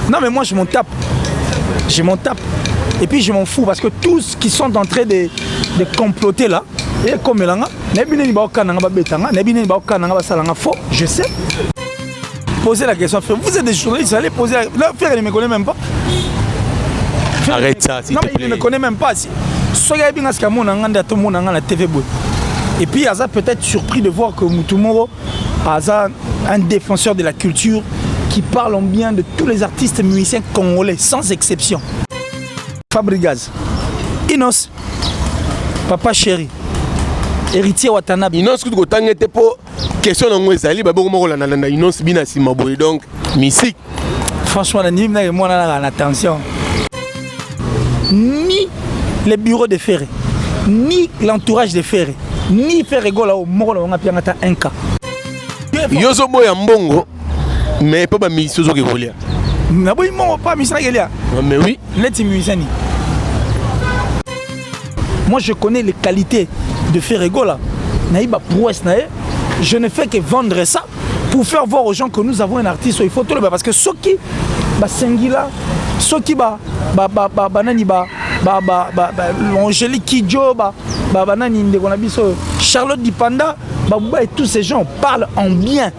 Non, mais moi, je m'en tape. Je m'en tape. Et puis, je m'en fous parce que tous qui sont en train de comploter là, et comme là, je sais. Posez la question, frère. Vous êtes des journalistes, vous allez poser la question. Frère, il ne me connaît même pas. Arrête ça, s'il te plaît. Il ne me connaît même pas. Et puis, Aza peut-être surpris de voir que Mutumoro, Aza, un défenseur de la culture, qui parle en bien de tous les artistes musiciens congolais, sans exception. Fabrigaz, Inos, Papa Chéri, Héritier Watanabe. Inos, tu as pour question de moi, Zali, Inos, Binasi Maboy, donc, musique. Franchement, moi, attention. Ni les bureaux de Ferré, ni l'entourage de Ferré, ni Ferrego là au mort, on a bien un cas. Yozo Boy Mbongo, mais pas mission qui voulait. Pas mission qui mais oui. Moi, je connais les qualités de Ferrego là. Je ne fais que vendre ça pour faire voir aux gens que nous avons un artiste. Il faut tout le faire parce que ceux qui Sengila, ceux qui Angélique Kidjo, Charlotte Dipanda, et tous ces gens parlent en bien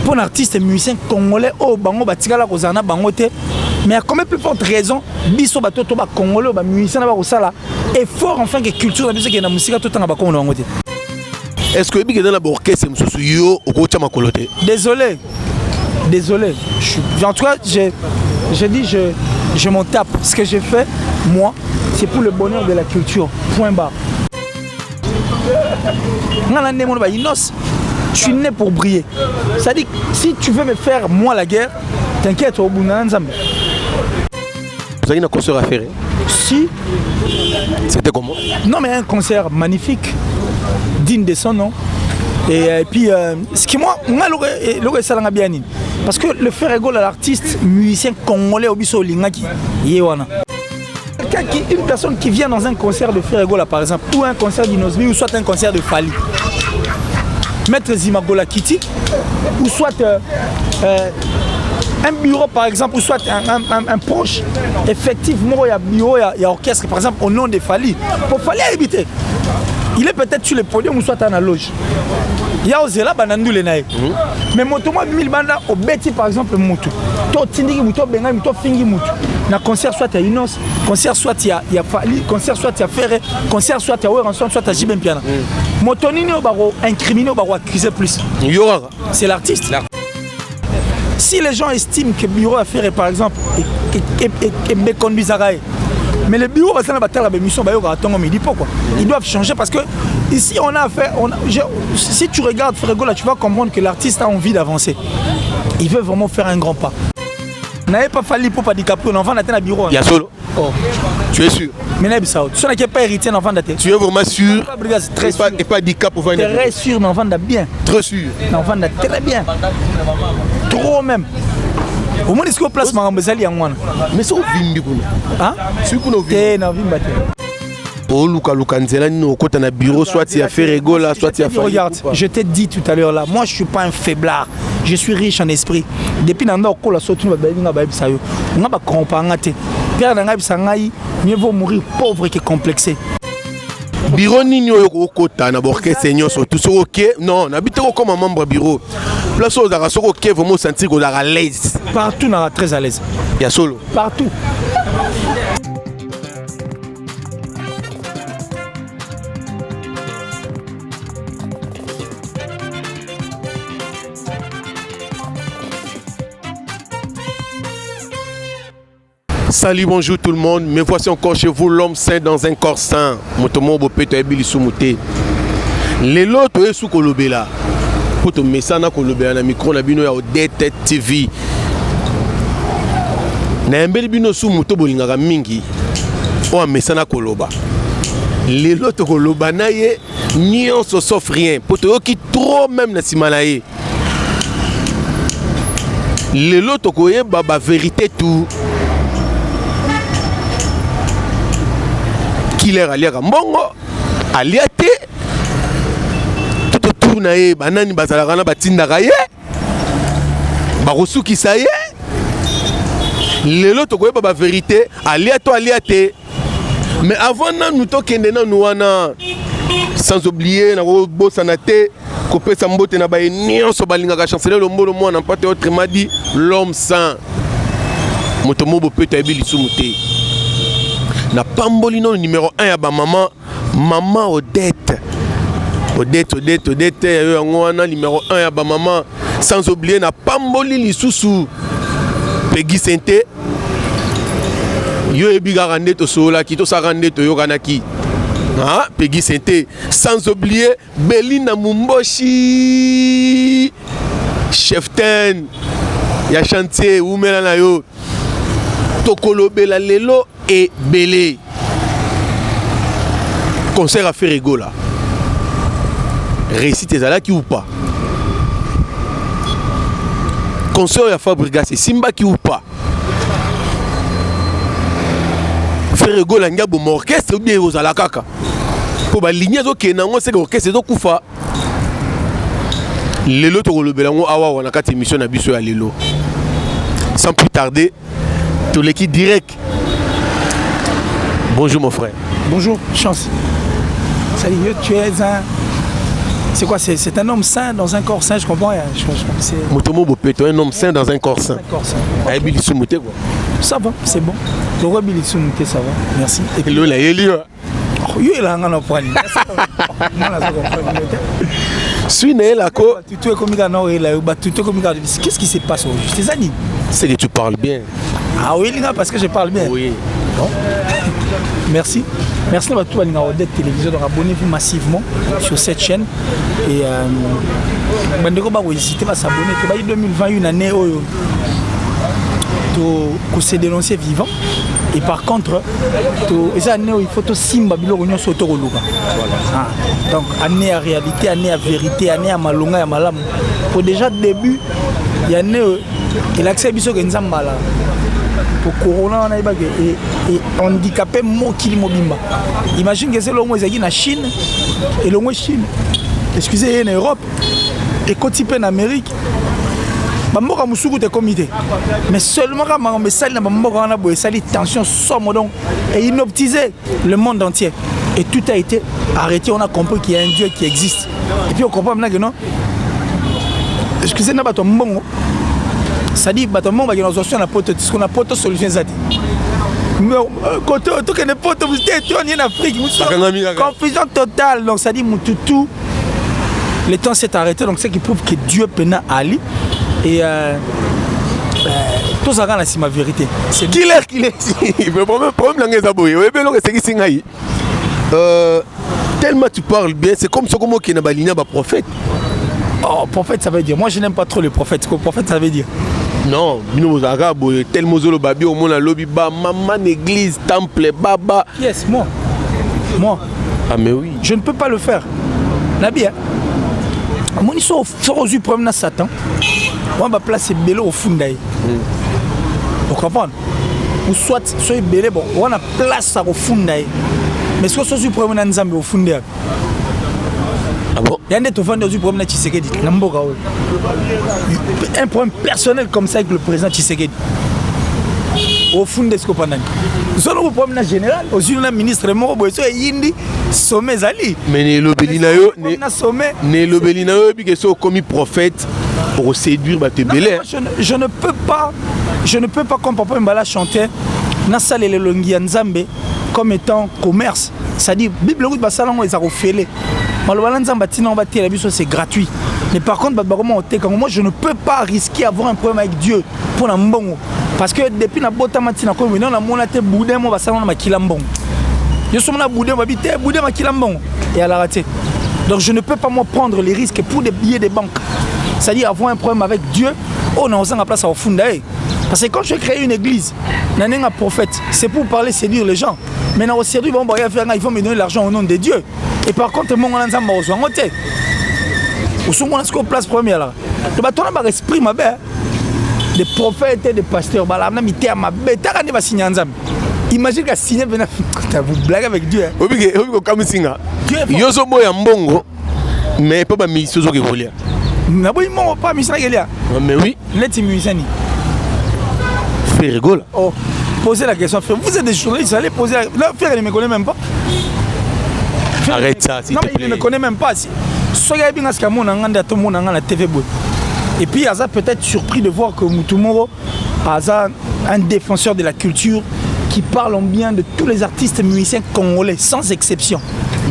pour un artiste et musicien congolais. Mais à combien plus forte raison, biso batoto ba congolais ba musicien ba osala effort enfin que culture la musique et la musique tout en ba kongo ngote. Est-ce que bi dans la orchestre mususu yo okocha makolote? Désolé. En tout cas, je dis je m'en tape. Ce que j'ai fait moi, c'est pour le bonheur de la culture. Point barre. Je suis né pour briller. C'est-à-dire si tu veux me faire moi la guerre, t'inquiète au bout d'un Nzambe. Vous avez un concert à faire? Si. C'était comment? Non mais un concert magnifique, digne de son nom. Et puis, ce qui moi, parce que le Ferrego, l'artiste musicien congolais Obiso Lingaki, Yewana. Une personne qui vient dans un concert de Ferrego là par exemple, ou un concert d'Inosbi, ou soit un concert de Fali, Maître Zimagola Kiti, ou soit un bureau par exemple, ou soit un proche, effectivement il y a bureau, il y a orchestre par exemple au nom de Fali, pour Fali habiter. Il est peut-être sur le podium ou soit dans la loge. Il y a Ozela Banandou Lenaï. Mais Motomo Mil Banda au Betty par exemple Moutou. To Tindigi Moutou Benga Moutou Fingi Moutou. Na concert soit à Inos, concert soit il y a Fali, concert soit il y a Ferré, concert soit il y a Oueranson, soit à Jibem Piana. Motonini au baro incriminé au baro accusé plus. C'est l'artiste. Si les gens estiment que Bureau à Ferré par exemple est Bekon Bizaraï, mais les bureaux, ils doivent changer parce que ici on a fait. Si tu regardes Ferrego là, tu vas comprendre que l'artiste a envie d'avancer. Il veut vraiment faire un grand pas. N'avez pas fallu pour pas DiCaprio, l'enfant d'atteindre un bureau. Il y a solo. Oh. Tu es sûr? Mais n'abissao. Tu n'as pas hérité d'enfant d'atteindre. Tu es vraiment sûr? Très sûr. Et pas DiCaprio pour venir. Très sûr, l'enfant d'atteindre bien. Très sûr. L'enfant d'atteindre très bien. Trop même. Au moins, est-ce qu'on place ma rembezali en moi? Mais c'est au vin du coup. Hein? C'est qu'on a vu. Oh, Luka Nzela, nous, quand on a bureau, soit il y a Ferrego là, soit il y a Ferrego. Regarde, je t'ai dit tout à l'heure là, moi je suis pas un faiblard, je suis riche en esprit. Depuis que je suis sorti, on a compris. Mieux vaut mourir pauvre que complexé. Bureau nino okota na borke seigneur surtout sur OK non n'habite comme un membre bureau place aux ara sur OK vraiment sentir qu'on est à l'aise partout on est très à l'aise il y a solo partout. Salut, bonjour tout le monde, me voici encore chez vous, l'homme saint dans un corps saint. Motomo Bopeto Ebili Sumute. Les lots est sous Kolobela. Pour te mettre na Kolobela, na micro na bino ya Odette TV. Na mbeli bino sous Muto Bolingaka mingi. O a mesana Koloba. Les lots Koloba na ye nyonso sauf rien. Pour te qui trop même na simalaye. Les lots koye baba vérité tout. Killer aliaka mbongo aliate tout autour na ye banani bazalaka na batindaka ye bakosukisa ye lelo tokoyeba ba vérité alia te mais avant nous tokende na nuana sans oublier na bosana te kopesa mbote na baye nyonso balingaka chancelier lombolo mwana mpate autrement dit l'homme saint moto mo bopeta ebili sumuté na pamboli no numéro 1 ya ba maman Odette yango wana numéro 1 ya ba maman sans oublier na pamboli lisusu Peggy Sente yo ebiga rande to sola ki to sa rande to yo kanaki ah Peggy Sente sans oublier Belinda Mumboshi Cheftain ya chantier oumela na yo tokolobela lelo et belé concert à Ferrego là réussite ezalaki ou pas concert ya Fabregas et Simba qui ou pas Ferrego la ngabo orchestre ou bien ozala kaka pour ba ligne zo kenango c'est orchestre zo kufa lelo tokolobela ngo awa wana kati émission na biso ya lelo sans plus tarder tout l'équipe direct. Bonjour mon frère. Bonjour, chance. Salut, tu es un... C'est quoi? C'est un homme sain dans un corps sain, je comprends rien. Je crois que c'est... Motomo Bopeto, un homme sain dans un corps sain. Un corps sain. Ah, Billy Soumouté quoi. Ça va, c'est bon. Le roi Billy Soumouté, ça va. Merci. Et puis là, il est là. Qu'est-ce qui se passe aujourd'hui? C'est que tu parles bien. Ah oui, parce que je parle bien. Oui. Bon. Merci. Merci à tous les Odette Télévision. Donc abonnez-vous massivement sur cette chaîne. Et vous n'hésitez pas à s'abonner. 2020, une année où on s'est dénoncé vivant. Et par contre, il faut que Simba Bilogno soit au Louga. Donc, année à réalité, année à vérité, année à Malonga et à Malam. Pour déjà début, il y a une l'accès à Bissot Genzambala. Pour Corona, on a et handicapé Mokili Mobimba. Imagine que c'est le moins en Chine et le moins Chine. Excusez, en Europe et côté en Amérique. Bamboka musuku te comité mais seulement quand on me sali na bamboka na boye sali tension somme donc et inoptisé le monde entier et tout a été arrêté. On a compris qu'il y a un Dieu qui existe et puis on comprend maintenant que non excusez na bato mbongo ça dit bato mbongo qui nous solution na poto ce qu'on a poto solution zati mais côté tout que ne poto vous êtes en Afrique confusion totale donc ça dit mututu le temps s'est arrêté donc c'est qui prouve que Dieu pena Ali. Et tout ça, c'est ma vérité. C'est qu'il est. Le problème, tellement tu parles bien, c'est comme ça comme qui n'a pas ligne prophète. Oh, prophète, ça veut dire. Moi, je n'aime pas trop les prophètes. Ce que prophète, ça veut dire. Non, nous arabes, tel mozolo babi au monde lobby ba maman église temple baba. Yes, moi. Ah mais oui. Je ne peux pas le faire. Nabi, moi, ils sont aux yeux problème à Satan. On va placer belé au fundaï. Vous comprenez? Ou soit soit belé bon, on a place ça au fundaï. Mais ce que soit problème à Nzambe au fundaï. Ah bon? Il y a des gens qui ont problème à Tshisekedi. Un problème personnel comme ça avec le président Tshisekedi. Au fond de ce qu'on a. Nous avons un problème général. Aux yeux du ministre Moro Boesso et Yindi, sommet Zali. Mais le Belinayo, puis que c'est comme prophète pour séduire Batebele. Je ne peux pas, comme Papa Mbala chantait, Nassale le Longi Nzambe comme étant commerce. C'est-à-dire, Bible route basalango ils ont fait. C'est gratuit. Mais par contre, moi je ne peux pas risquer d'avoir un problème avec Dieu pour la mbongo. Parce que depuis la bota matina comme on a monté boudin moi basalango makilambongo. Je suis là boudin makilambongo et à la raté. Donc je ne peux pas moi prendre les risques pour des billets de banque. C'est-à-dire avoir un problème avec Dieu, on a en place au fond. Parce que quand je crée une église, un prophète, c'est pour parler, séduire les gens. Maintenant, au séduire, il faut me donner l'argent au nom de Dieu. Et par contre, mon ensemble a besoin de où sont ce qu'on place première là. Tu vas tourner par esprit ma belle. Des prophètes et des pasteurs, bah là, on a ma belle. T'as regardé ma signe ensemble. Imagine qu'à signer venir vous blague avec Dieu. Obi comme singa. Yo so boy mbongo. Mais pas mission zo ke volia. Na boy mo pas mission ke lia. Mais oui. Let musician. Ferregola. Oh, posez la question. Vous êtes des journalistes, allez poser la... Là, Ferre, il ne me connaît même pas. Arrête ça, s'il te plaît. Non, mais il ne me connaît même pas. Soyez bien à ce qu'on a la TV. Et puis, Aza peut-être surpris de voir que Moutoumoro, Aza, un défenseur de la culture, qui parle en bien de tous les artistes musiciens congolais, sans exception.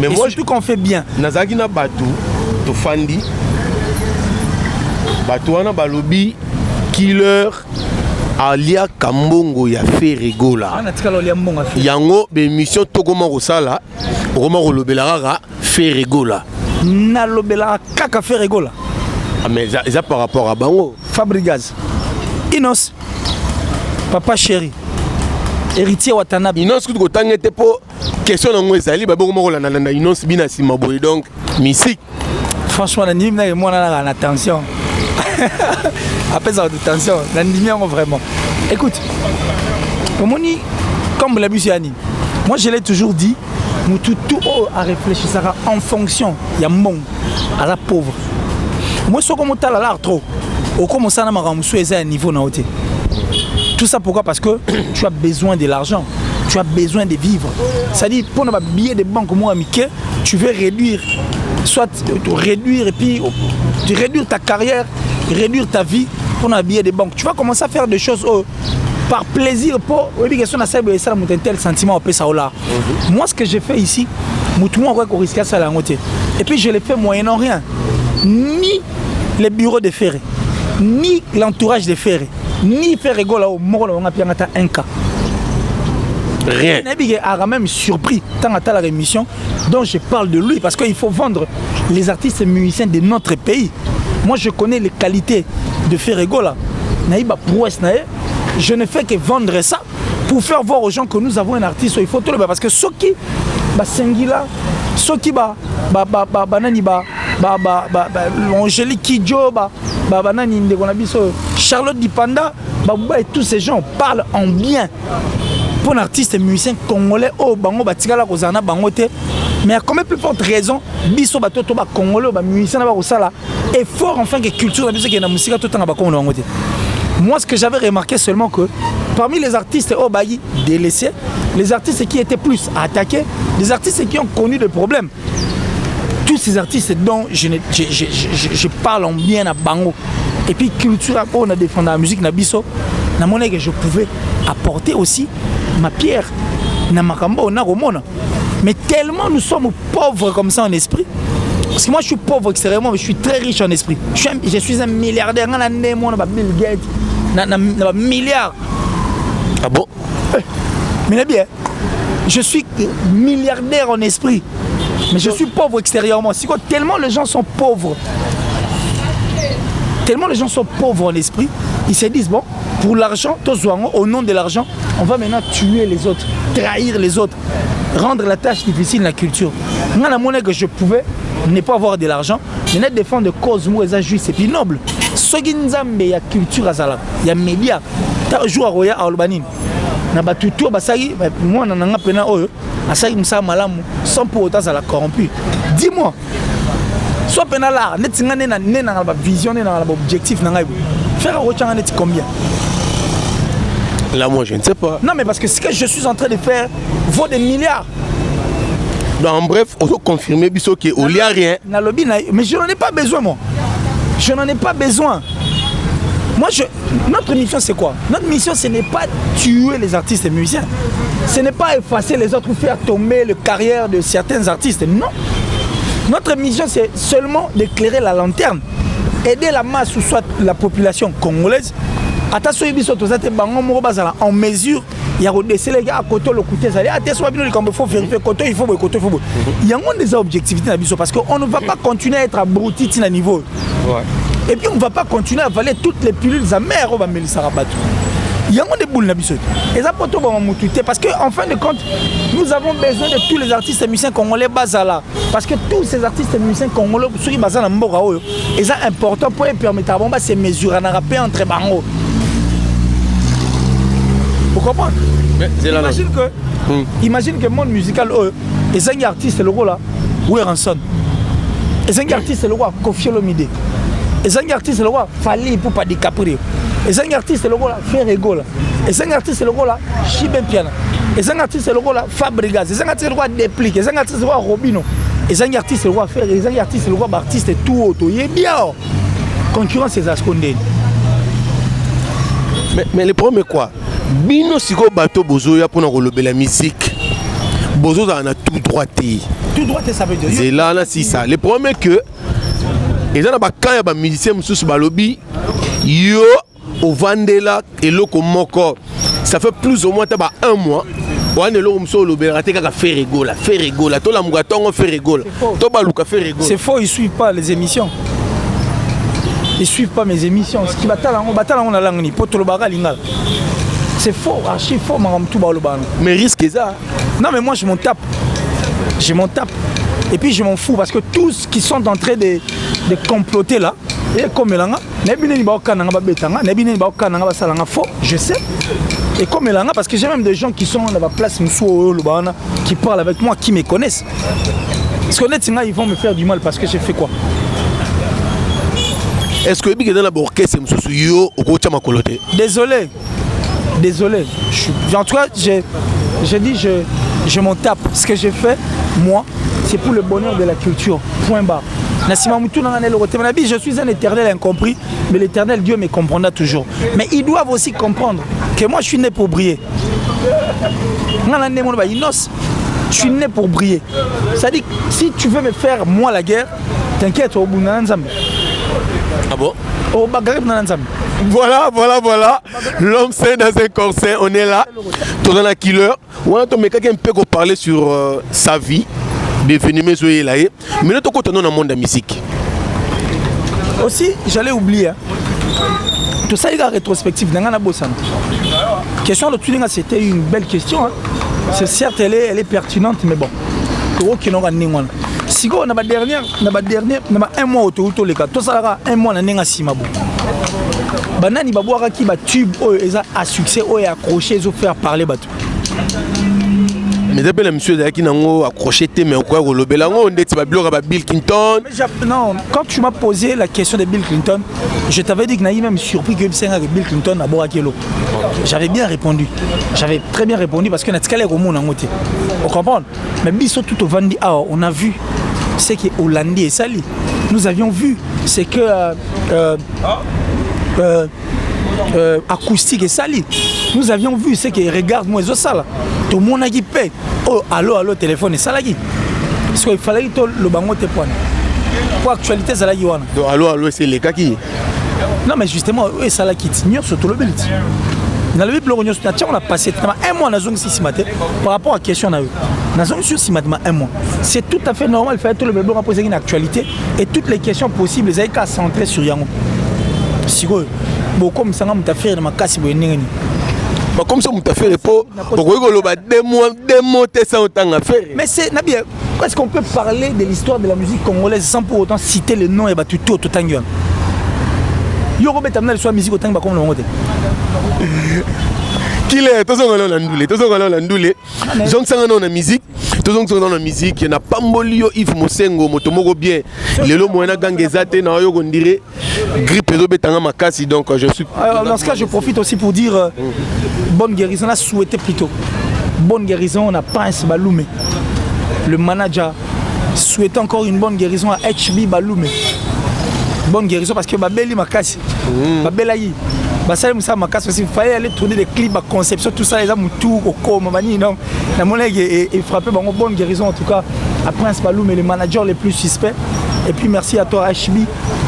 Mais et moi, surtout qu'on fait bien. Nazaki na Batou, to Fandi, Batou ana balobi, Killer, Alia Kambongo ya Ferregola. Yango, émission Togoma Rosala, Roma Rolobelara, Ferregola. Na Lobelara Kaka Ferregola. Ah, mais ça par rapport à Bango. Fabrigaz. Inos. Papa chéri. Héritier Watanabe. Inos kutu kotange te po question na ngo ezali ba bongo mokola na Inos bina sima boy donc musique. Franchement na ndimi na moi na attention. Après ça attention, na ndimi vraiment. Écoute. Omoni comme la musiani. Moi je l'ai toujours dit, nous tout à réfléchir ça en fonction il y a mon à la pauvre. Moi ce comme t'as l'art trop. Au commencer à m'aramusu et à niveau na hauteur. Tout ça pourquoi? Parce que tu as besoin de l'argent, tu as besoin de vivre. C'est-à-dire, pour un billet de banque, moi, Mickey, tu veux réduire, soit réduire et puis tu réduire ta carrière, réduire ta vie pour un billet de banque. Tu vas commencer à faire des choses par plaisir pour un tel sentiment. Moi, ce que j'ai fait ici, et puis je l'ai fait moyennant rien. Ni les bureaux de ferré, ni l'entourage de ferré. Ni Ferregola au Moro on a bien un cas. Rien. Il a même surpris tant à la émission dont je parle de lui parce qu'il faut vendre les artistes et musiciens de notre pays. Moi je connais les qualités de Ferregola. Naïba prouesse naïe. Je ne fais que vendre ça pour faire voir aux gens que nous avons un artiste. Il faut tout le parce que ceux qui Sengila, ceux qui Naniba, Angélique Kidjo, Charlotte Dipanda, et tous ces gens parlent en bien pour un artiste et musicien congolais. Oh, bango batikala kozana bangote. Mais à combien plus forte raison, biso batoto ba congolais ba musicien ba osala effort enfin que culture la musique et la musique tout temps ba kongo bangote. Moi ce que j'avais remarqué seulement que parmi les artistes oh bayi délaissés, les artistes qui étaient plus attaqués, les artistes qui ont connu des problèmes. Tous ces artistes dont je parle en bien à Bango. Et puis culture, on a défendu la musique, Nabiso, na monnaie que je pouvais apporter aussi ma pierre, na makambo, na romona. Mais tellement nous sommes pauvres comme ça en esprit. Parce que moi je suis pauvre extérieurement, mais je suis très riche en esprit. Je suis un milliardaire, on a Bill Gates, un milliard. Ah bon? Mais bien, je suis milliardaire en esprit. Mais je suis pauvre extérieurement. C'est quoi? Tellement les gens sont pauvres. Tellement les gens sont pauvres en esprit. Ils se disent, bon, pour l'argent, au nom de l'argent, on va maintenant tuer les autres, trahir les autres, rendre la tâche difficile la culture. Moi, la monnaie que je pouvais ne pas avoir de l'argent, mais défendre des causes justes et puis nobles. Ce qui nous a mis la culture, il y a médias. Tu as joué à Roya à Albanine. Moi, sans pour autant ça la corrompu. Dis-moi, soit pénal net vision, objectif, faire combien? Là, moi, je ne sais pas. Non, mais parce que ce que je suis en train de faire vaut des milliards. Non, en bref, on doit confirmer qu'il n'y a rien. Mais je n'en ai pas besoin, moi. Je n'en ai pas besoin. Moi, notre mission, c'est quoi? Notre mission, ce n'est pas tuer les artistes et musiciens. Ce n'est pas effacer les autres ou faire tomber la carrière de certains artistes. Non. Notre mission, c'est seulement d'éclairer la lanterne. Aider la masse ou soit la population congolaise. Attention, en mesure, il y a des gars à côté le côté. Il faut vérifier côté, il faut. Il y a des objectivités parce qu'on ne va pas continuer à être abruti à niveau. Ouais. Et puis on ne va pas continuer à avaler toutes les pilules amères. Il y a des boules et ça parce qu'en fin de compte, nous avons besoin de tous les artistes et musiciens congolais basala. Parce que tous ces artistes et musiciens congolais, ceux qui basent et c'est important pour permettre à ces mesures à rapper entre bango. Vous comprenez? Imagine que le monde musical et c'est un artiste le rôle là, Weranson. Et c'est un artiste le roi Koffi Olomide. Et c'est un artiste le roi Fally pour pas DiCaprio. Et c'est un artiste le rôle faire rigole. Et c'est un artiste le rôle Chiben Piana. Et c'est un artiste le rôle Fabregas. Et c'est un artiste le rôle Déplique. Et c'est un artiste le rôle Robino. Et c'est un artiste le rôle faire. Et c'est un artiste le rôle artiste et tout auto. Il est bien. Concurrence c'est Zascondé. Mais le problème est quoi? Bino siko bateau bozo ya pour nous la musique. Bozo ça a tout droité. Tout droité ça veut dire. C'est là c'est ça. Le problème est que et dans quand il y a musicien sous balobi yo au Vandela et loko moko ça fait plus ou moins un mois. On est là où on fait rigoler. Tout la mougaton fait rigoler. Tout balouka fait rigoler. C'est faux, ils suivent pas les émissions. Ils suivent pas mes émissions. Ce qui bataille on a langue ni poto le baga lingal. C'est faux, archi faux maram tout ba le ban. Mais risque ça. Non mais moi je m'en tape. Je m'en tape. Et puis je m'en fous parce que tous qui sont en train de comploter là, et comme là, je sais. Et comme là, parce que j'ai même des gens qui sont dans la place qui parlent avec moi, qui me connaissent. Parce que ils vont me faire du mal parce que j'ai fait quoi? Est-ce que dans la orchestre Désolé. En tout cas, j'ai dit je m'en tape. Ce que j'ai fait, moi, c'est pour le bonheur de la culture. Point barre. Je suis un éternel incompris, mais l'éternel Dieu me comprendra toujours. Mais ils doivent aussi comprendre que moi je suis né pour briller. Je suis né pour briller. C'est-à-dire que si tu veux me faire moi la guerre, t'inquiète au bout de Ah bon? Voilà. L'homme sain dans un corset, on est là. Tout dans la killer. On a quelqu'un peut parler sur sa vie. Mais nous sommes dans le monde de la musique. Aussi, j'allais oublier. Tout ça, il y a rétrospective. Question de tout, c'était une belle question. C'est certes, elle est pertinente, mais bon. Si on a un mois autour de l'écart, tout ça, un mois, on a 6 mois. Banani baboira qui bat tube à succès ou accroché, ils ont fait parler bateau. Mais d'abord, monsieur qui n'a accroché, mais quoi, le Bélango, on dit Bill Clinton. Non, quand tu m'as posé la question de Bill Clinton, je t'avais dit que Naïm même surpris que Bill Clinton a Borakelo. J'avais bien répondu. J'avais très bien répondu parce que Natskale Romo n'a ngoté. On comprend. Mais Bisso tout au Vandi, on a vu ce qui est Hollandais et Sali. Nous avions vu ce que acoustique et sali. Nous avions vu ce qui regarde moi et ça là. Tout le monde a dit paix. Oh allô téléphone et ça là. Parce qu'il fallait que le bango te pointe. Pour actualité ça là qui wana. Donc allô c'est les gars qui. Non mais justement ça là qui t'ignore surtout le belit. Dans le bible on a passé un mois dans zone 6 matin par rapport à la question on a eu. Dans zone 6 matin un mois. C'est tout à fait normal, il fallait tout le bible poser une actualité et toutes les questions possibles les avez qu'à centrer sur Yango. Si quoi comme ça on t'a fait dans ma casse boyenengeni. Comme ça on t'a fait le pot pourquoi deux mots ça autant à faire. Mais c'est Nabi, est-ce qu'on peut parler de l'histoire de la musique congolaise sans pour autant citer le nom et bah tout tanguan. Yo Robert amena le musique autant comme le monde. Qu'il est tous on a ndoulé. Donc ça on a musique. Tous on dans la musique, il y a pas molio Yves Mosengo motomoko bien. Lelo moena gangezate na yo on dirait grippe zo betanga makasi donc je suis. Dans ce cas je profite aussi pour dire bonne guérison, on a souhaité plutôt. Bonne guérison, on a Prince Baloumé. Le manager souhaite encore une bonne guérison à HB Baloumé. Bonne guérison parce que Babeli Makasi. Babelayi. Basale Moussa Makasi aussi, il fallait aller tourner des clips à conception, tout ça, les amis, tout, au Komani, non. La monnaie est frappée, bonne guérison en tout cas à Prince Baloumé, les managers les plus suspects. Et puis merci à toi HB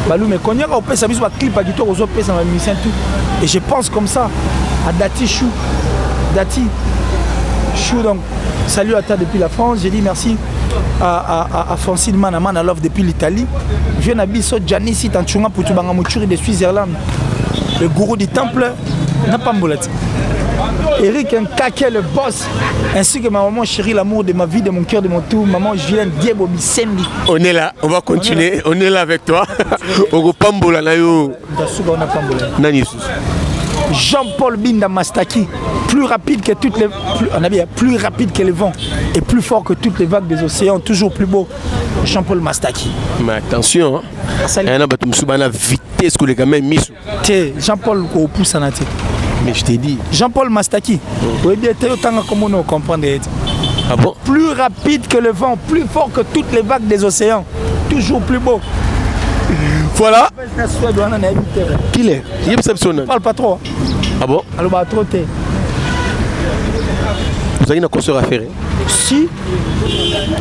Baloumé. Quand il y a un clip à du tout, aux autres, ça m'a mis tout. Et je pense comme ça à Dati Chou. Dati Chou, donc salut à toi depuis la France. J'ai dit merci à Francine Manaman à Love depuis l'Italie. Je viens à Bisso Giannissi Tanchunga pour Tubanga Mouchuri de Suisse-Irlande. Le gourou du temple n'a pas mboulette. Eric Nkake, le boss, ainsi que ma maman chérie, l'amour de ma vie, de mon cœur, de mon tout, maman Julien Diebo Bisembi. On est là, on va continuer, on est là avec toi. On pambola na yo. Jean-Paul Binda Mastaki, plus rapide que toutes les... plus rapide que les vents et plus fort que toutes les vagues des océans, toujours plus beau. Jean-Paul Mastaki. Mais attention, il y a une vitesse que les gamins mis. Jean-Paul Poussanaté. Mais je t'ai dit. Jean-Paul Mastaki. Oui, bien, comment nous comprendre. Ah bon? Plus rapide que le vent, plus fort que toutes les vagues des océans, toujours plus beau. Voilà. Qui est? Il parle pas trop. Ah bon? Alors, bah, trop t'es. Vous avez un concert à faire? Si.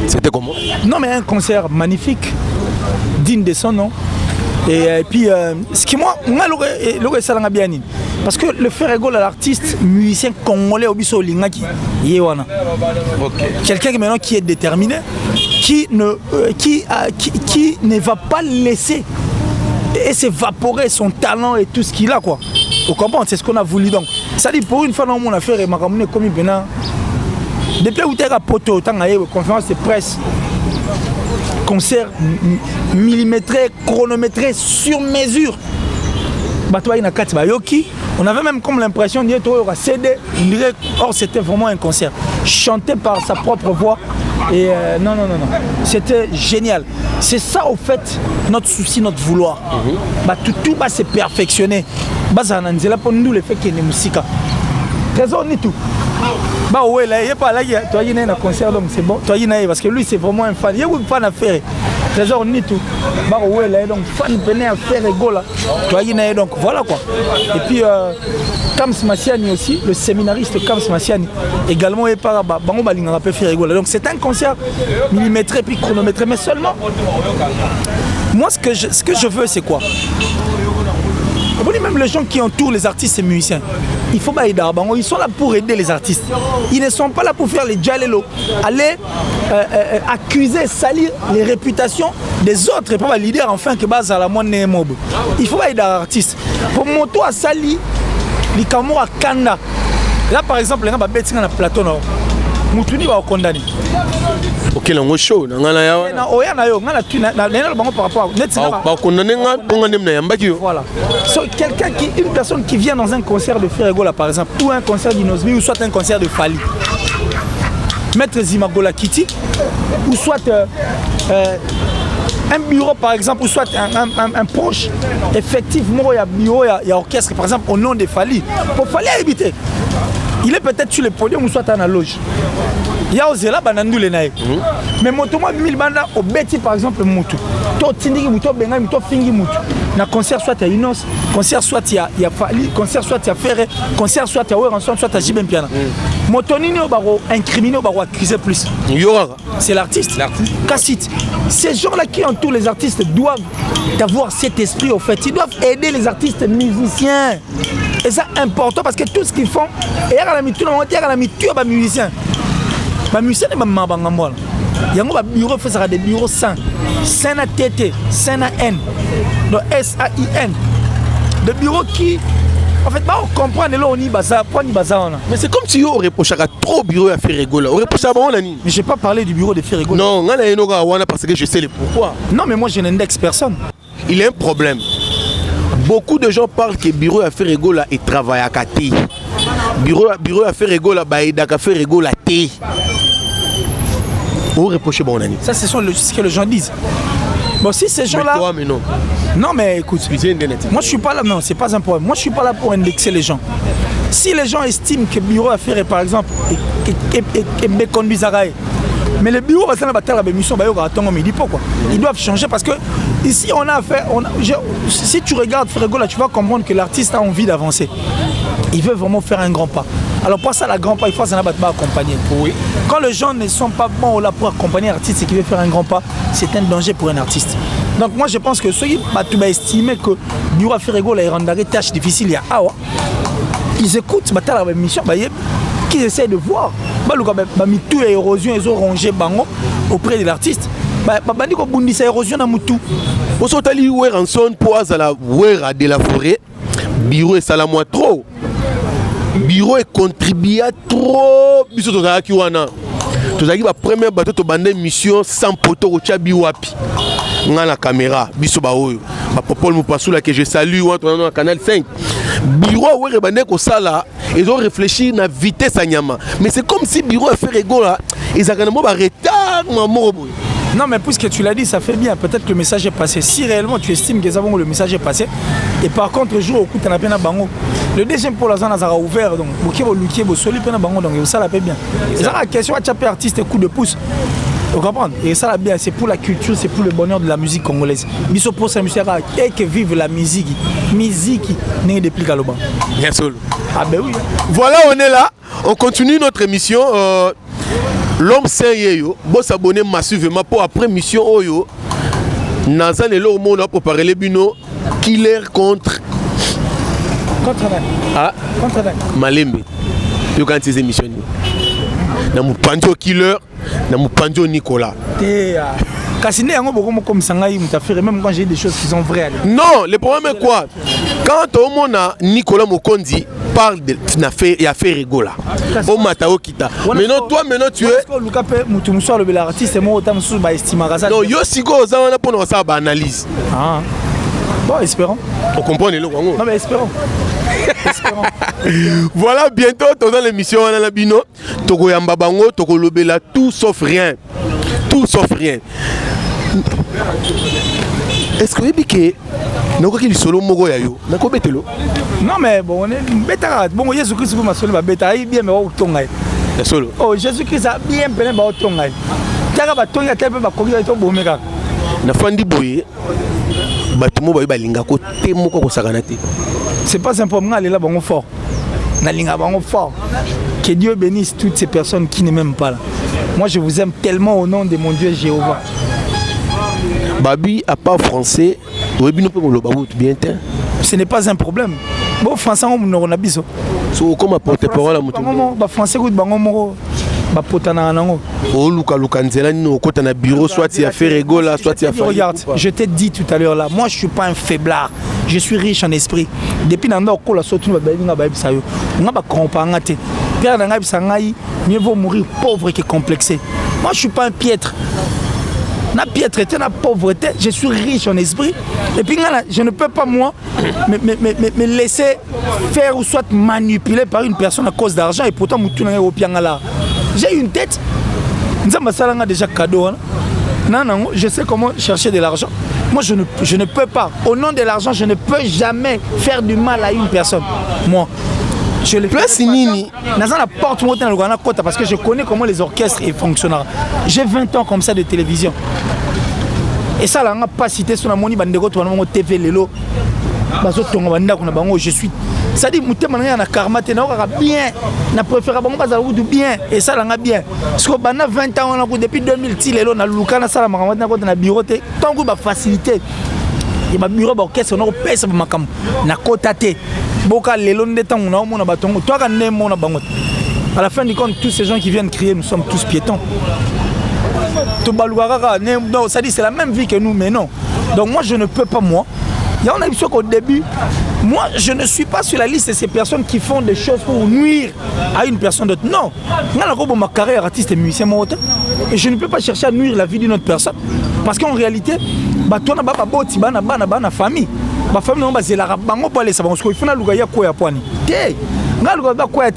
C'était comment? Non, mais un concert magnifique, digne de son nom. Et puis, ce qui moi, parce que le Ferrego, l'artiste musicien congolais au Bisso Lingaki, quelqu'un qui maintenant qui est déterminé, qui ne va pas laisser et s'évaporer son talent et tout ce qu'il a, quoi. Vous comprenez? C'est ce qu'on a voulu donc. Ça dit pour une fois dans mon affaire et ma commune comme maintenant. Depuis où tu as poto, tu as une conférence de presse, concert millimétré, chronométré, sur mesure. On avait même comme l'impression de dire CD, or c'était vraiment un concert chanté par sa propre voix. Et non, c'était génial. C'est ça au fait notre souci, notre vouloir. Tout va se perfectionner. Là pour nous le fait qu'il y ait une musique. Trésor ni tout. Ouais là, il est pas là, toi il y a un concert donc c'est bon. Toi il y a parce que lui c'est vraiment un fan. Il y a un fan à faire. Trésor ni tout. Ouais là donc fan venait à faire rigolo. Toi il y a donc voilà quoi. Et puis Kams Massiani aussi, le séminariste Kams Massiani également est pas bango balinga peut faire rigolo. Donc c'est un concert millimétré puis chronométré mais seulement moi ce que je veux c'est quoi? Même les gens qui entourent les artistes et musiciens, il faut pas aider. Ils sont là pour aider les artistes. Ils ne sont pas là pour faire les djalelo, aller accuser, salir les réputations des autres et pas leader enfin que base à la moindre mob. Il faut pas aider l'artiste. Pour monter à sali, les camo à Kanda. Là par exemple, les gens qui na plateau non. Mutuni va condamner. Ok, on show. Voilà. Quelqu'un une personne qui vient dans un concert de Ferrego là par exemple, ou un concert d'Inosmi, ou soit un concert de Fali. Maître Zimagola Kiti, ou soit un bureau par exemple, ou soit un proche, effectivement il y a bureau, il y a orchestre par exemple au nom de Fali. Pour Fali habiter. Il est peut-être sur le podium ou soit dans la loge. Il y a aussi là, mais motomo 1000 banda au beti par exemple moto. To tindiki moto benga moto fingi moto. Na concert soit à Inos, concert soit il y a Fali, concert soit il y a Ferré, concert soit il y a Weranson, soit à Jibem Piana. Motonini au baro incriminé au baro accuser plus. C'est l'artiste. Cassit. Ces gens-là qui entourent les artistes doivent avoir cet esprit au fait. Ils doivent aider les artistes musiciens. Et c'est important parce que tout ce qu'ils font, et il y a des musiciens. Les musiciens ne sont pas mal. Il y a des bureaux qui font des bureaux sains. Sains à TT, sains à N. Donc S-A-I-N. Des bureaux qui. En fait, on comprend que on y bazar. Mais c'est comme si on reprochait trop au bureau à Ferrego. On reprochait à Bonani. Mais je n'ai pas parlé du bureau de Ferrego. Non, parce que je sais le pourquoi. Non, mais moi je n'indexe personne. Il y a un problème. Beaucoup de gens parlent que le bureau à Ferrego là est travail à Kati. Bureau à Ferrego là, il a Ferrego là. Vous reprochez Bonani. Ça, c'est ce que les gens disent. Bon, si ces gens-là. Mais non. Non, mais écoute. Moi, je suis pas là. Non, c'est pas un problème. Moi, je suis pas là pour indexer les gens. Si les gens estiment que le bureau à Ferré, par exemple, est méconduit à Raï, mais le bureau va faire la mission, ils doivent changer parce que ici, on a fait. Si tu regardes Ferrego là, tu vas comprendre que l'artiste a envie d'avancer. Il veut vraiment faire un grand pas. Alors pour ça, la grand pas, il faut s'en accompagner. Oui. Quand les gens ne sont pas bons là pour accompagner l'artiste et qui veut faire un grand pas, c'est un danger pour un artiste. Donc moi je pense que ceux qui estimer que Bureau Ferrego là rend des tâches difficiles, il y a ils écoutent la mission, qu'ils essaient de voir. Tout est érosion, ils ont rongé bango auprès de l'artiste. Bandi ko bundi sa érosion na mutu. Osotali Weranson pour la Wera de la forêt. Bureau et salamois trop. Bureau est contribué trop. Biso tozala ki wana. Tozaki ba première bateau to bande mission sans poteau au Tchabi wapi. Nga la caméra biso ba oyo. Ba Popol Mupasula que je salue on dans canal 5. bureau ouais rebande ko sala ils ont réfléchi na vitesse à nyama mais c'est comme si bureau a fait rigola ils ont vraiment retard maman. Non, mais puisque tu l'as dit, ça fait bien. Peut-être que le message est passé. Si réellement tu estimes que le message est passé, et par contre, le jour où tu as peine à bango, le deuxième pour la zone a ouvert, donc, ça la fait bien. Et ça, la question, tu as artiste coup de pouce. Vous comprenez? Et ça, bien, c'est pour la culture, c'est pour le bonheur de la musique congolaise. Miso pour sa musique, et que vive la musique. Musique, n'est déplique à l'oban. Bien sûr. Ah ben oui. Voilà, on est là. On continue notre émission. L'homme saint yeyo, bon s'abonner massivement pour après mission oyo. Nazan et l'homme on a préparé les bino killer contre ah contre Malembe. Yo quand ces émissions na mupanjo killer na mupanjo Nicolas. Cassiné yango beaucoup comme sangai mutafire même quand j'ai des choses qui sont vraies. Non, le problème est quoi? Quand au monde Nicolas Mokondi parle de il a fait rigola. Au Matao Kita. Maintenant toi maintenant tu es non, yo sigo za wana pour ça ba analyse. Ah. Bon, espérons. On comprend les logo. Non mais espérons. Espérons. Voilà, bientôt dans l'émission on a la bino toko yamba bango toko lobela tout sauf rien. Tout sauf rien. Est-ce que vous avez dit que solo mogo ya yo nako betelo? Non mais bon on est bêta bon Jésus Christ m'a solo ba bêta bien mais au tonga ya solo. Oh Jésus Christ a bien peine ba au tonga. Taka ba tonga tebe ba koki to bomeka. Na fandi boye batumo ba linga ko te moko ko sakana te. C'est pas simplement aller là bango fort. Na linga bango fort. Que Dieu bénisse toutes ces personnes qui ne m'aiment pas là. Moi je vous aime tellement au nom de mon Dieu Jéhovah. Babi à part français, ce n'est pas un problème. Bon français on a biso. So comme porte-parole à mutumo. Ba français ko bango moko ba potana nango. O luka luka nzela ni okota na bureau soit tu as fait rigola soit tu as fait. Regarde, je t'ai dit tout à l'heure là, moi je suis pas un faiblard. Je suis riche en esprit. Depuis nando ko la sotu ba binga ba bisayo. Nga ba comprendre te. Père nanga bisangai, mieux vaut mourir pauvre que complexé. Moi je suis pas un piètre. Na piètreté, na pauvreté, je suis riche en esprit. Et puis je ne peux pas moi me laisser faire ou soit manipuler par une personne à cause d'argent et pourtant j'ai une tête. Déjà cadeau. Non, je sais comment chercher de l'argent. Moi je ne peux pas. Au nom de l'argent, je ne peux jamais faire du mal à une personne. Moi. Je le place nini. Parce que je connais comment les orchestres fonctionnent. J'ai 20 ans comme ça de télévision. Et ça, là, on n'a pas cité sur la moni bandeko TV lelo. Je suis. Ça dit, je na karma bien. Na préféré bien. Et ça, là, bien. Parce que 20 ans, depuis 2000, lelo na lukana ça na bureau tant que facilité. Et ma bureau d'orchestre, on a pèse makam na kotate. Boka lelo ndeta on a mona batongo. Toi quand ne mona bango. À la fin du compte, tous ces gens qui viennent crier, nous sommes tous piétons. Non, ça dit c'est la même vie que nous, mais non. Donc moi je ne peux pas moi. Il y a un émission qu'au début, moi je ne suis pas sur la liste de ces personnes qui font des choses pour nuire à une personne d'autre. Non. Moi ma carrière artiste et musicien et je ne peux pas chercher à nuire la vie d'une autre personne. Parce qu'en réalité, toi na famille. Ma famille bango pas les savants parce qu'il faut na lugaya ko ya poani.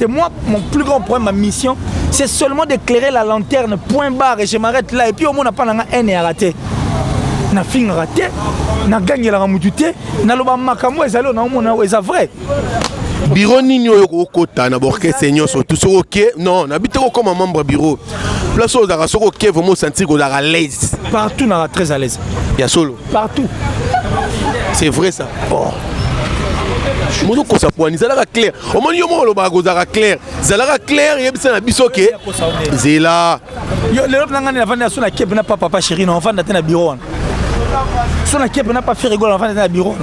Moi mon plus grand problème, ma mission, c'est seulement d'éclairer la lanterne, point barre, et je m'arrête là. Et puis au moins, on n'a pas un et à rater. On a fini raté, on a gagné la ramoututé, on a le makamou et on a vrai. Bureau nini au kota na borke seigneur surtout sur OK non n'habite comme un membre bureau place aux ara sur OK vraiment sentir qu'on est à l'aise partout on est très à l'aise il y a solo partout c'est vrai ça oh mono ko sa poani ça là clair au moins yo mo lo ba go za clair ça là clair et bien na biso ke zela yo le lop ngani na vanda so na kebe na papa chéri na enfant na bureau son équipe n'a pas fait rigoler l'enfant dans le bureau.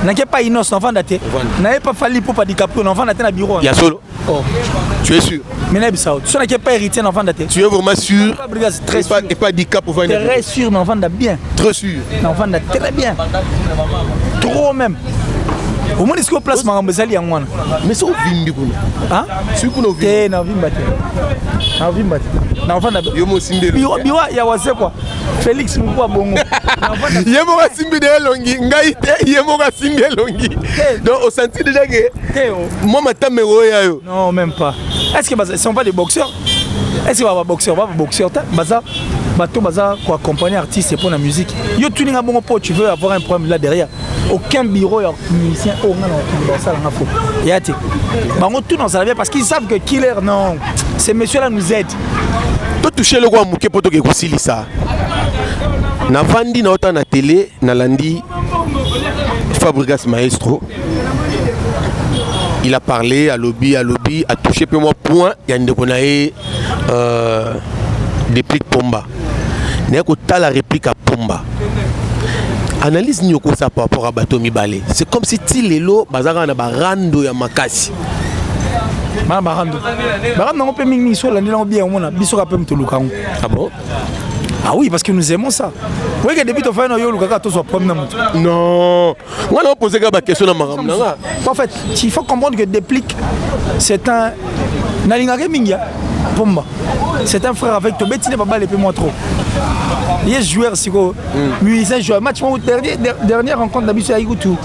N'a pas innocent l'enfant daté. N'a pas fallu pour pas DiCaprio l'enfant dans le bureau. Il y a solo. Oh. Tu es sûr? Mais n'a pas son équipe pas hérité l'enfant daté. Tu es vraiment sûr? Très sûr. Et pas DiCaprio. Très sûr l'enfant da bien. Très sûr. L'enfant da très bien. Trop même. Au moins est-ce que place marambo ezali yango wana. Mais so vimbi kuna. Hein? Si kuna vimbi. Te na vimba te. Na vimba te. Na vanda. Yo mo simbelo. Biwa ya wase quoi. Félix Mukwa bongo. Ye mo ka simbi de longi ngai te ye mo ka simbi longi. Donc on sentit déjà que moi ma tame roya yo. Non même pas. Est-ce que ils sont pas des boxeurs? Est-ce que va boxeur va boxeur ta baza bateau baza quoi accompagner artiste pour la musique. Yo tuning a bon pot tu veux avoir un problème là derrière. Aucun bureau ya musicien au ngana dans ça là faux. Yati. Bango tout dans ça bien parce qu'ils savent que Killer non. Ces messieurs là nous aident. To toucher le quoi muke poto ke kosilisa. Na vandi na ota na télé na landi Fabregas Maestro. Il a parlé à lobby, a touché peu moi point. Il y a une déconaille réplique Pomba. Il y a la réplique à Pomba. Analyse nyoko ça par rapport à Bato Mibale. C'est comme si Tilelo bazara na barando ya makasi. Barando. Barando on peut mingi sur la nila bien on a biso ka peut mtulukango. Ah bon? Ah oui, parce que nous aimons ça. Vous voyez que depuis que tu fais un problème. Non. On a posé la question à Maram. En fait, il faut comprendre que Déplique, c'est un. C'est un frère avec toi. Tu n'es pas mal et puis moi trop. Il est joueur, c'est quoi? Musicien, joueur. Match, dernière rencontre d'habitude à Igoutou.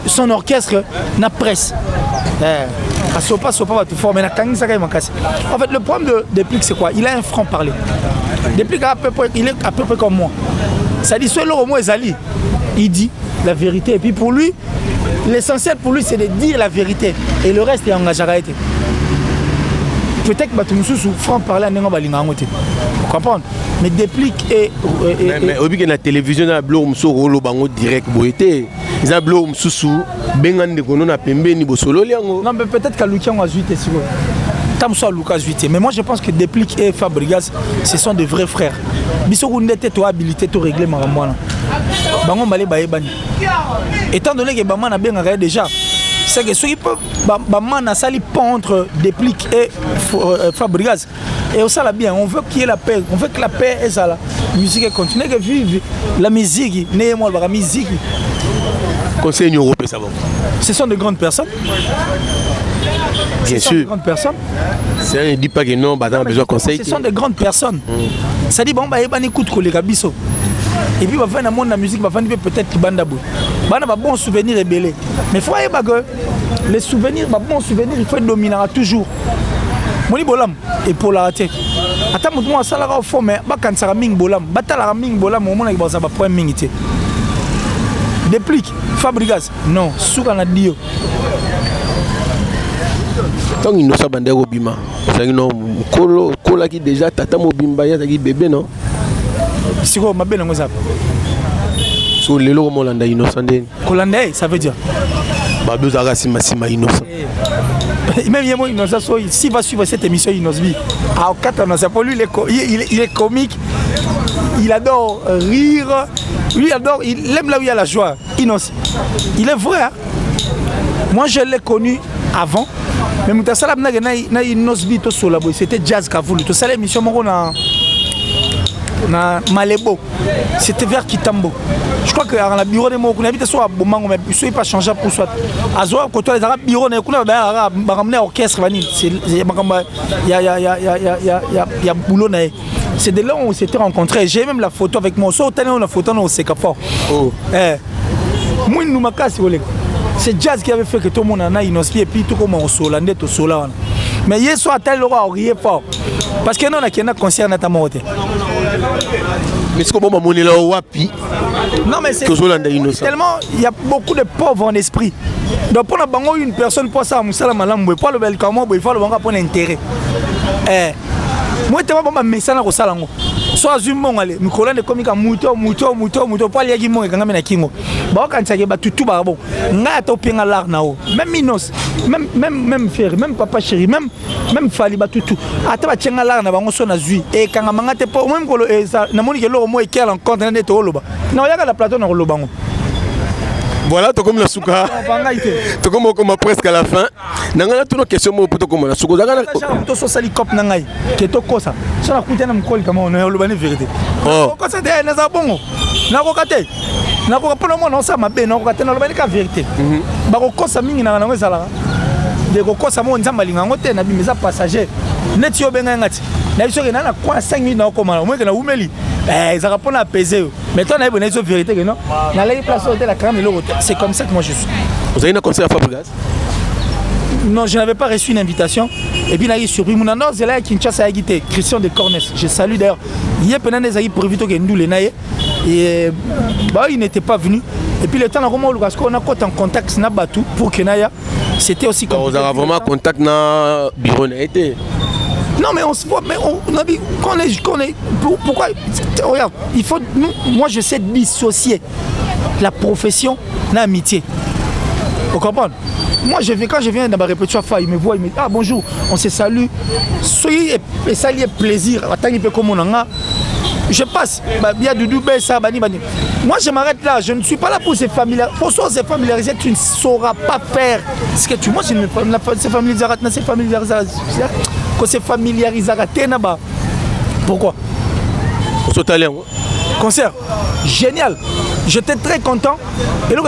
Son orchestre n'a presse. Sopa va tout former. En fait, le problème de Déplique, c'est quoi? Il a un franc-parler. Déplique il est à peu près comme moi. Ça dit, seul au moins Zali, il dit la vérité. Et puis pour lui, l'essentiel pour lui, c'est de dire la vérité. Et le reste est engagé à arrêter. Peut-être que tu me franc-parler à Nenga Balingangote. Vous comprenez? Mais Déplique et. Mais au but que la télévision a bloqué le bango direct. Ils ont bloqué Moussou, Bengan de Gonon a Pembe ni Bosolo. Non, mais peut-être qu'à Lukian a 8 et si vous. Lucas 8. Mais moi je pense que Déplique et Fabregas, ce sont des vrais frères. Bissogounde était habilité de régler Maramouana. Bango Malé Baébani. Étant donné que Baman a bien regardé déjà, c'est que ceux qui peuvent. Baman a sali pont entre Déplique et Fabregas. Et on sait bien, on veut qu'il y ait la paix. On veut que la paix est ça là. La musique continue que vive. La musique, la musique. Conseil européen, ça va. Ce sont de grandes personnes. Bien sûr. Grandes personnes. Ça ne dit pas que non, on a besoin de conseils. Ce sont de grandes personnes. Ça dit, bon, bah, il écoute les Gabisso. Et puis, il va faire dans la musique, il va faire peut-être qu'il va avoir bon souvenir et belé. Mais il faut que les souvenirs, bon souvenir, il faut être dominant toujours. Moni bolam et pour la rater. Attends, moi, ça la au fond, mais quand ça raming bolam, batala raming bolam, au moment où ça va prendre mingité. Déplique, Fabregas, non, Soukana Dio. Tant qu'il ne soit pas bandé bima, c'est que non, Kola qui déjà tata mobimba ya qui bébé non. C'est quoi ma belle ça? Sur le logo molanda innocent. Kolanda, ça veut dire. Babou Zara Sima innocent. Même Yemo innocent, s'il va suivre cette émission Inosbi, à 4 ans, pour lui il est comique, il adore rire, lui il aime là où il y a la joie. Innocent. Il est vrai. Hein? Moi je l'ai connu avant. Mais Moutassala na Inosbi to Solabo, c'était Jazz Kavoulou. To sala émission moko na Malebo. C'était vers Kitambo. Je crois que dans le bureau de mon on habite soit Bomango mais soit pas changer pour soit Azoa quand toi les arabes bureau na kuna ba ramener orchestre vanille. C'est il y a boulot na. C'est de là où on s'était rencontrés. J'ai même la photo avec moi. So tellement la photo no c'est fort. Oh. Moi nous makasi olé. C'est Jazz qui avait fait que tout le monde en a Inosbi et puis tout comme on solandé tout sola. Mais hier soir tel le roi riait fort. Parce que nous on a qui a concert na ta morte. Mais c'est comment mon là wapi? Non mais c'est tellement il y a beaucoup de pauvres en esprit. Donc pour la une personne pour ça musala malambo pas le bel comment il faut le bango pour l'intérêt. Moi tu vas pas message na kosala ngo. Soit zumon ale mikola de komika muto pas liagi mo ngame na kingo. Ba quand ça ba tutu ba bon. Nga to pinga lar nao. Même Minos, même Ferry, même papa chéri, même Fali ba tutu. Ata ba tchenga lar na bango so na zui. Et kanga manga te po même ko na moni ke lo mo e kel en compte na to loba. Na yaka la plateau na lo bango. Voilà, tout comme la souka. Tout comme presque à la fin. Nangana tout nos questions pour tout comme la souka. Nangana to so sali cop nangai. Que to kosa. Ça na kuita na mkoli kama on a le bani vérité. Oh. Ko ça de na za bongo. Na ko kate. nakoka mpona mwana osa mabe nakoka te naloba ndeka vérité bakokosa mingi na nango ezalaka de kokosa mo nzamba linga ngo te na bimeza passager neti yo benga ngati na biso ke na kwa 5 minutes na okoma moi ke na umeli ezaka mpona apaiser yo mais toi na yebo na iso vérité que non na leki place hôtel la crème eloko te c'est comme ça que moi je suis. Vous avez un concert à Fabregas? Non, je n'avais pas reçu une invitation. Et puis, il a surpris. Mon annonce, c'est là Kinshasa a été Christian de Cornès. Je salue d'ailleurs. Il y a pendant des années prévu que nous les naïe. Et bah, il n'était pas venu. Et puis, le temps, on a en contact avec pour Kenaya. C'était aussi comme. Vous avez vraiment contact dans le bureau? Non, mais on se voit. Mais on a dit qu'on est. Pourquoi? Regarde, il faut. Moi, je sais dissocier la profession de l'amitié. Vous comprenez? Moi, quand je viens dans ma répétition, il me voit, il me dit ah bonjour, on se salue. Soyez et ça lié plaisir. Je passe. Moi, je m'arrête là. Je ne suis pas là pour se familiariser. Pour se familiariser, tu ne sauras pas faire ce que tu. Moi, je ne se familiariser. Pourquoi? Concert génial, j'étais très content. Et le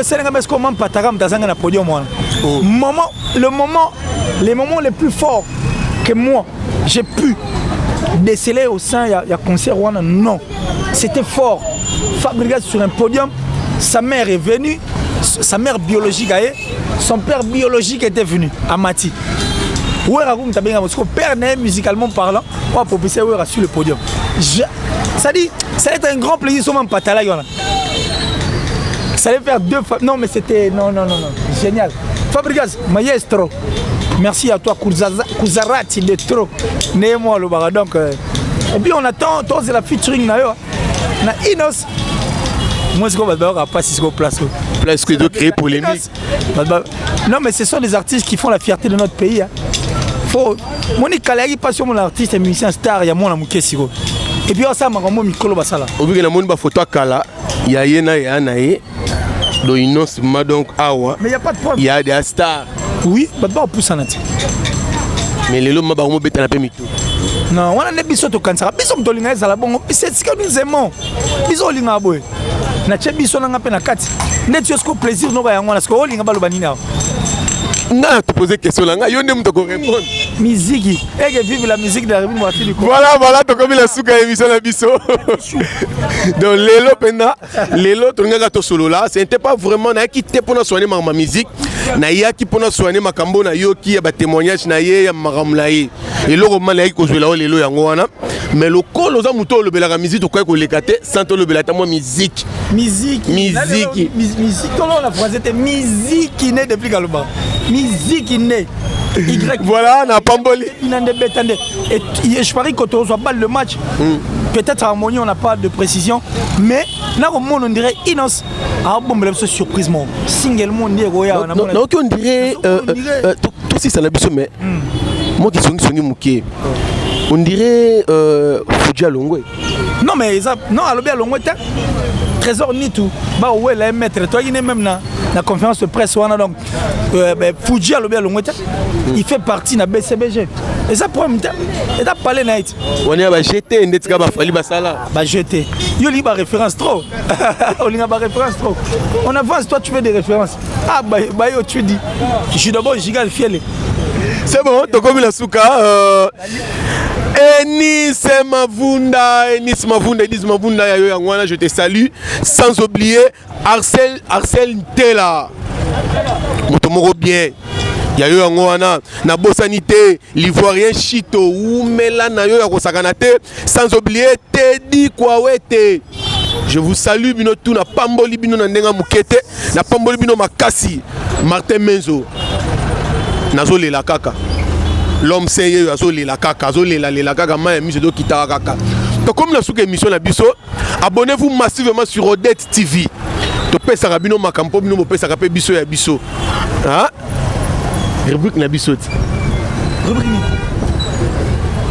les moments les plus forts que moi j'ai pu déceler au sein du concert, non, c'était fort. Fabregas sur un podium, sa mère est venue, sa mère biologique, son père biologique était venu à Mati. Père musicalement parlant, sur le podium. Ça dit, ça allait être un grand plaisir sur mon patala. Ça allait faire 2 fois. Non, mais c'était. Non. Génial. Fabregas, maestro. Merci à toi, Kuzarati de trop. Né-moi le bar. Donc, et puis on attend, toi, c'est la featuring. Na Inos. Moi, c'est qu'on va pas si c'est place. Place que de créer polémique. Non, mais ce sont des artistes qui font la fierté de notre pays. Monique Kalagi, pas sur mon artiste et musicien star, il y a mon amour qui et puis ça m'a vraiment micro basala. Au vu que la monde ba photo kala, il y a yena et anae, do inos ma donc awa. Mais il y a pas de problème. Il y a des stars. Oui, bah on pousse en ati. Mais les lots ma ba mo beta na pe mito. Non, on a des biso to kansara. Biso mtolinga za la bongo. C'est ce que nous aimons. Biso linga boy. Na che biso na ngape na kati. Net yo sko plaisir no ba yango na sko linga ba lo banina. Non, tu poses question là, il y a un répondre. Musique, et vive la musique de la République Moitié du Voilà, tu as comme la souka émission la biso. Donc, Lélo Pena, Lélo, tu as un solo là, c'était pas vraiment qui t'es pour soigner ma musique, naïa qui pour soigner ma cambo, naïo qui a des témoignages, naïe, ma ramlaï. Et le roman naïe que je vais là, Lélo Yangoana. Mais le col aux amoutons, le bel musique, tu crois que le caté, sans le bel moi musique. Musique, on a phrasé, c'était musique qui naît depuis Galoba. Musique qui naît. Voilà, on a pas mboli. Et je parie que tu reçois pas le match. Peut-être à Harmonie, on n'a pas de précision. Mais là, au monde, on dirait Inos. Ah bon, mais c'est surprise, mon single, mon Roya. Donc, on dirait. Tout aussi, ça n'a pas mais. Moi qui suis mouké. On dirait Foudia Longwe. Non, mais non, à l'objet Longwe, Trésor ni tout. Bah, ouais, là, maître, toi, il est même là. La conférence de presse, donc Foudia Lobia Longweta, il fait partie de la BCBG. Et ça pour moi, il a parlé night. On a jeté, on a fallu basala. Bah jeté. Il y a référence trop. On a référence trop. On avance, toi tu fais des références. Ah bah yo tu dis. Je suis d'abord giga fiel. C'est bon, tu comme la souka. Enis Mavunda, je te salue. Sans oublier Arcel Ntela. Motomoro bien. Ya yo ngwana na bosanité l'ivoirien Chito ou mela na yo ya kosakanate sans oublier Teddy Kwawete. Je vous salue bino tout na pamboli bino na ndenga mukete na pamboli bino makasi Martin Menzo. Nazole la kaka. L'homme sérieux azole la kaka, azole la kaka ma mise do kitara kaka. Donc comme la souka émission la biso, abonnez-vous massivement sur Odette TV. To pesa rabino makampo bino mo pesa kapé biso ya biso. Hein? Rubrique na biso. Rubrique ni.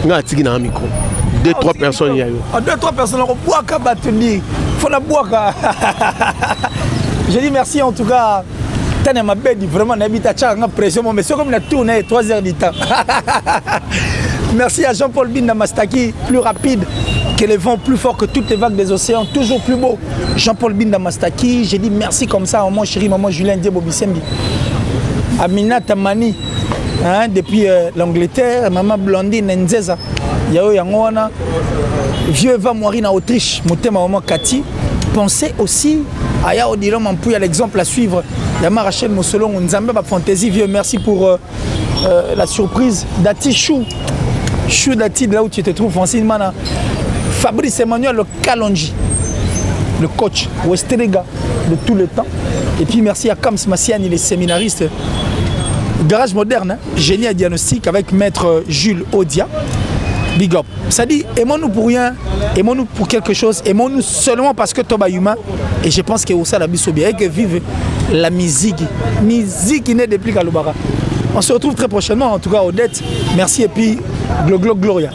Nga tiki na micro. 2-3 personnes ya yo. 2-3 personnes ko boaka batuni. Faut la boaka. Je dis merci en tout cas. Tane ma bête vraiment n'habite à Tchanga pression mais c'est comme la tournée 3 heures du temps. Merci à Jean-Paul Binda Mastaki, plus rapide que les vents plus forts que toutes les vagues des océans, toujours plus beau. Jean-Paul Binda Mastaki, j'ai dit merci comme ça à maman chérie, maman Julien Diebo Bisembi. Amina Tamani, hein, depuis l'Angleterre, maman Blondine Nzeza, Yao Yangwana, vieux Eva Moirine en Autriche, Motema maman Cathy. Pensez aussi à Yao Dilom Ampouy, à l'exemple à suivre. Yama Rachel Mossolon, Nzambe Fantaisie, vieux, merci pour la surprise. Dati Chou. Chou Dati, de là où tu te trouves, Francine Mana. Fabrice Emmanuel le Kalonji, le coach Westerega de tout le temps. Et puis merci à Kams Massiani, les séminaristes. Garage moderne, hein, génie à diagnostic avec maître Jules Odia. Big up. Ça dit, aimons-nous pour rien, aimons-nous pour quelque chose, aimons-nous seulement parce que Toba humain. Et je pense que ça la bien et que vive la musique. Musique qui n'est depuis Kalubara. On se retrouve très prochainement, en tout cas Odette. Merci et puis Gloria.